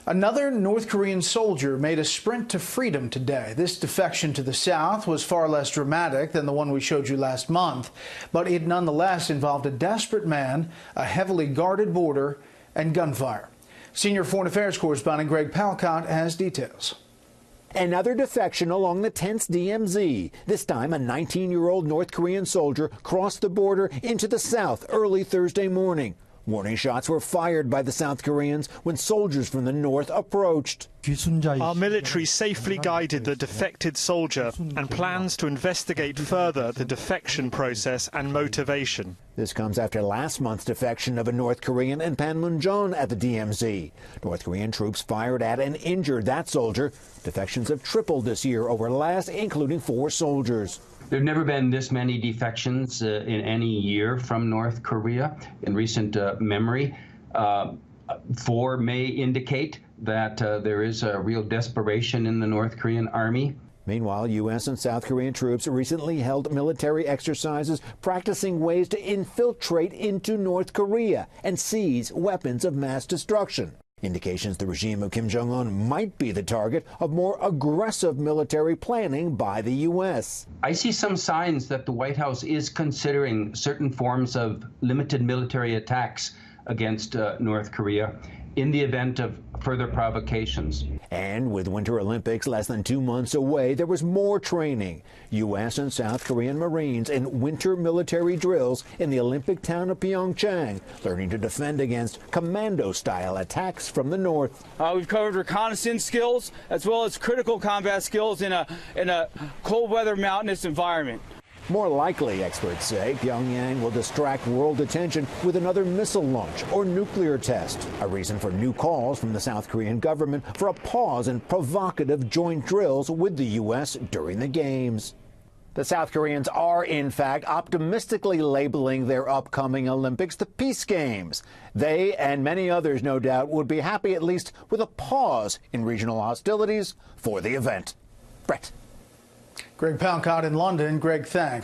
Another North Korean soldier made a sprint to freedom today. This defection to the south was far less dramatic than the one we showed you last month, but it nonetheless involved a desperate man, a heavily guarded border, and gunfire. Senior Foreign Affairs correspondent Greg Palkot has details. Another defection along the tense DMZ. This time, a 19-year-old North Korean soldier crossed the border into the south early Thursday morning. Warning shots were fired by the South Koreans when soldiers from the north approached. Our military safely guided the defected soldier and plans to investigate further the defection process and motivation. This comes after last month's defection of a North Korean in Panmunjom at the DMZ. North Korean troops fired at and injured that soldier. Defections have tripled this year over last, including 4 soldiers. There have never been this many defections in any year from North Korea in recent memory. 4 may indicate that there is a real desperation in the North Korean army. Meanwhile, U.S. and South Korean troops recently held military exercises practicing ways to infiltrate into North Korea and seize weapons of mass destruction. Indications the regime of Kim Jong-un might be the target of more aggressive military planning by the U.S. I see some signs that the White House is considering certain forms of limited military attacks against North Korea in the event of further provocations. And with Winter Olympics less than 2 months away, there was more training. U.S. and South Korean Marines in winter military drills in the Olympic town of Pyeongchang, learning to defend against commando-style attacks from the north. We've covered reconnaissance skills as well as critical combat skills in a cold weather mountainous environment. More likely, experts say, Pyongyang will distract world attention with another missile launch or nuclear test, a reason for new calls from the South Korean government for a pause in provocative joint drills with the U.S. during the Games. The South Koreans are, in fact, optimistically labeling their upcoming Olympics the Peace Games. They and many others, no doubt, would be happy at least with a pause in regional hostilities for the event. Brett. Greg Palkot in London. Greg, thanks.